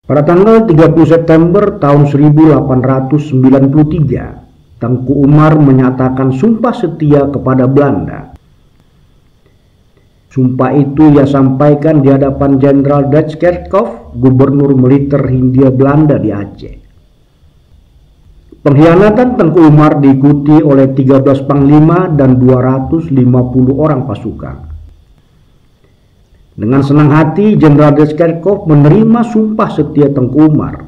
Pada tanggal 30 September tahun 1893, Tengku Umar menyatakan sumpah setia kepada Belanda. Sumpah itu ia sampaikan di hadapan Jenderal Detskerkov, gubernur militer Hindia Belanda di Aceh. Pengkhianatan Tengku Umar diikuti oleh 13 panglima dan 250 orang pasukan. Dengan senang hati, Jenderal Detskerkov menerima sumpah setia Tengku Umar.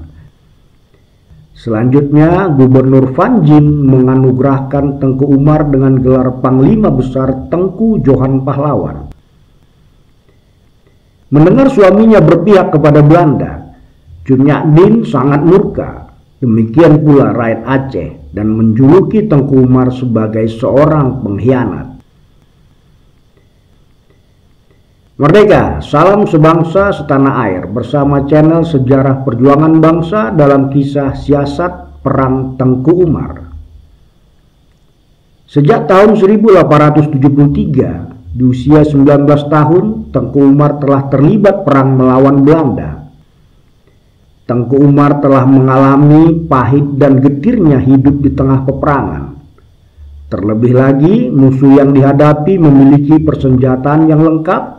Selanjutnya, Gubernur Van Gien menganugerahkan Tengku Umar dengan gelar Panglima Besar Tengku Johan Pahlawan. Mendengar suaminya berpihak kepada Belanda, Chun Nyak Dien sangat murka. Demikian pula rakyat Aceh dan menjuluki Tengku Umar sebagai seorang pengkhianat. Merdeka, salam sebangsa setanah air bersama channel Sejarah Perjuangan Bangsa dalam kisah siasat Perang Tengku Umar. Sejak tahun 1873, di usia 19 tahun, Tengku Umar telah terlibat perang melawan Belanda. Tengku Umar telah mengalami pahit dan getirnya hidup di tengah peperangan. Terlebih lagi, musuh yang dihadapi memiliki persenjataan yang lengkap,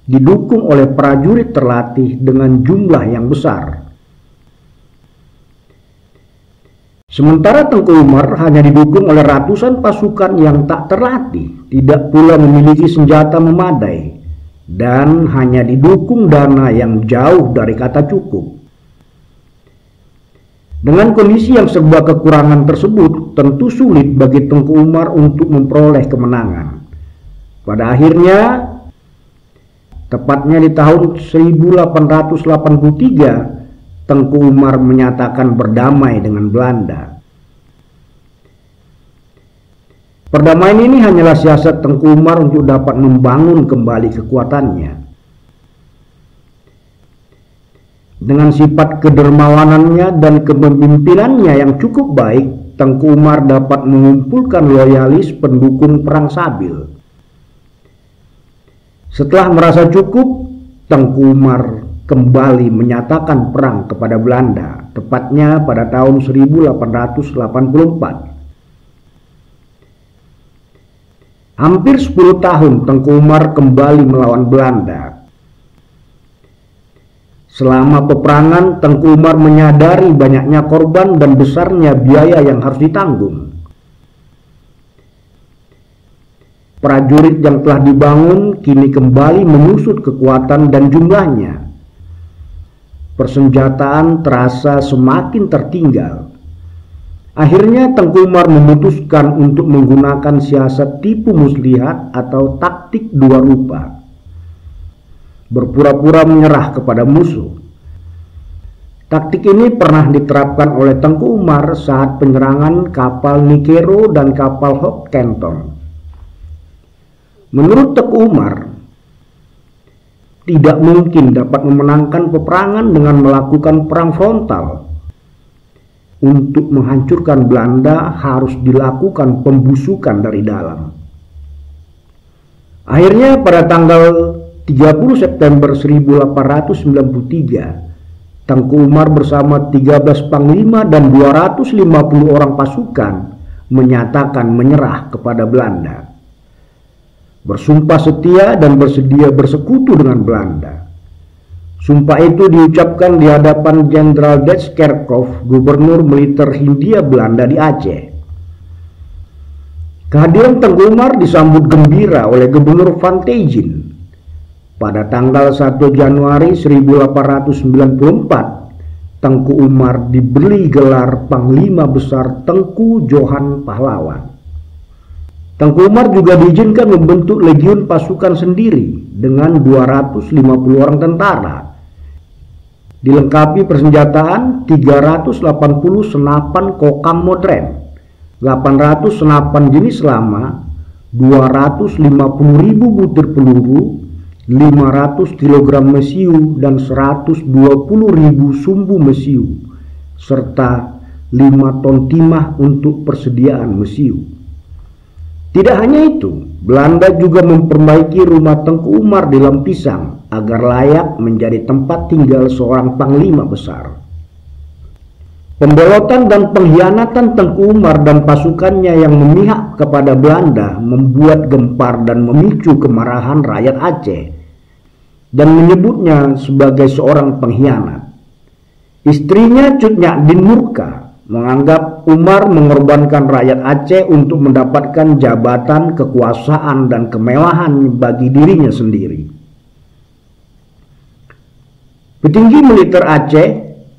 didukung oleh prajurit terlatih dengan jumlah yang besar. Sementara Tengku Umar hanya didukung oleh ratusan pasukan yang tak terlatih, tidak pula memiliki senjata memadai, dan hanya didukung dana yang jauh dari kata cukup. Dengan kondisi yang serba kekurangan tersebut, tentu sulit bagi Tengku Umar untuk memperoleh kemenangan. Pada akhirnya, tepatnya di tahun 1883, Tengku Umar menyatakan berdamai dengan Belanda. Perdamaian ini hanyalah siasat Tengku Umar untuk dapat membangun kembali kekuatannya. Dengan sifat kedermawanannya dan kepemimpinannya yang cukup baik, Tengku Umar dapat mengumpulkan loyalis pendukung Perang Sabil. Setelah merasa cukup, Tengku Umar kembali menyatakan perang kepada Belanda, tepatnya pada tahun 1884. Hampir 10 tahun Tengku Umar kembali melawan Belanda. Selama peperangan, Tengku Umar menyadari banyaknya korban dan besarnya biaya yang harus ditanggung. Prajurit yang telah dibangun kini kembali menyusut kekuatan dan jumlahnya. Persenjataan terasa semakin tertinggal. Akhirnya Tengku Umar memutuskan untuk menggunakan siasat tipu muslihat atau taktik dua rupa. Berpura-pura menyerah kepada musuh. Taktik ini pernah diterapkan oleh Tengku Umar saat penyerangan kapal Nikero dan kapal Hawk Kenton. Menurut Tengku Umar, tidak mungkin dapat memenangkan peperangan dengan melakukan perang frontal. Untuk menghancurkan Belanda harus dilakukan pembusukan dari dalam. Akhirnya pada tanggal 30 September 1893, Tengku Umar bersama 13 panglima dan 250 orang pasukan menyatakan menyerah kepada Belanda. Bersumpah setia dan bersedia bersekutu dengan Belanda. Sumpah itu diucapkan di hadapan Jenderal Detskerkov, gubernur militer Hindia Belanda di Aceh. Kehadiran Tengku Umar disambut gembira oleh Gubernur Van Gien. Pada tanggal 1 Januari 1894, Tengku Umar diberi gelar Panglima Besar Tengku Johan Pahlawan. Tengku Umar juga diizinkan membentuk legiun pasukan sendiri dengan 250 orang tentara. Dilengkapi persenjataan 380 senapan kokam modern, 800 senapan jenis lama, 250.000 butir peluru, 500 kg mesiu dan 120.000 sumbu mesiu, serta 5 ton timah untuk persediaan mesiu. Tidak hanya itu, Belanda juga memperbaiki rumah Tengku Umar di Lempisang agar layak menjadi tempat tinggal seorang panglima besar. Pembolotan dan pengkhianatan Tengku Umar dan pasukannya yang memihak kepada Belanda membuat gempar dan memicu kemarahan rakyat Aceh dan menyebutnya sebagai seorang pengkhianat. Istrinya Cut Nyadin murka, menganggap Umar mengorbankan rakyat Aceh untuk mendapatkan jabatan, kekuasaan, dan kemewahan bagi dirinya sendiri. Petinggi militer Aceh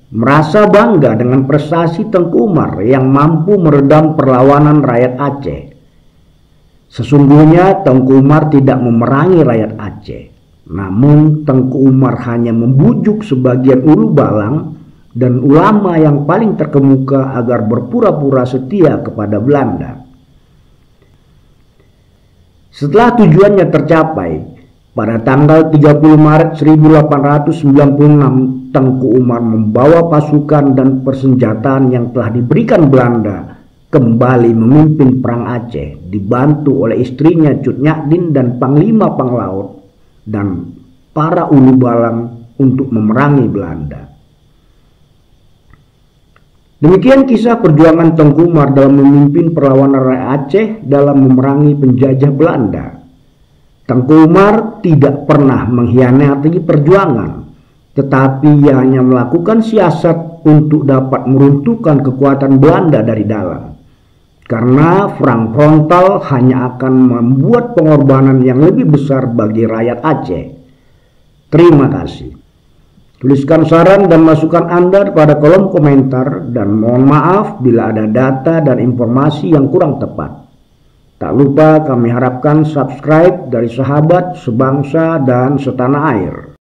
merasa bangga dengan prestasi Tengku Umar yang mampu meredam perlawanan rakyat Aceh. Sesungguhnya Tengku Umar tidak memerangi rakyat Aceh, namun Tengku Umar hanya membujuk sebagian ulu balang dan ulama yang paling terkemuka agar berpura-pura setia kepada Belanda. Setelah tujuannya tercapai, pada tanggal 30 Maret 1896, Tengku Umar membawa pasukan dan persenjataan yang telah diberikan Belanda kembali memimpin perang Aceh, dibantu oleh istrinya Cut Nyadin dan Panglima Panglaut dan para ulu balang untuk memerangi Belanda. Demikian kisah perjuangan Tengku Umar dalam memimpin perlawanan rakyat Aceh dalam memerangi penjajah Belanda. Tengku Umar tidak pernah mengkhianati perjuangan, tetapi ia hanya melakukan siasat untuk dapat meruntuhkan kekuatan Belanda dari dalam. Karena perang frontal hanya akan membuat pengorbanan yang lebih besar bagi rakyat Aceh. Terima kasih. Tuliskan saran dan masukan Anda pada kolom komentar dan mohon maaf bila ada data dan informasi yang kurang tepat. Tak lupa kami harapkan subscribe dari sahabat sebangsa dan setanah air.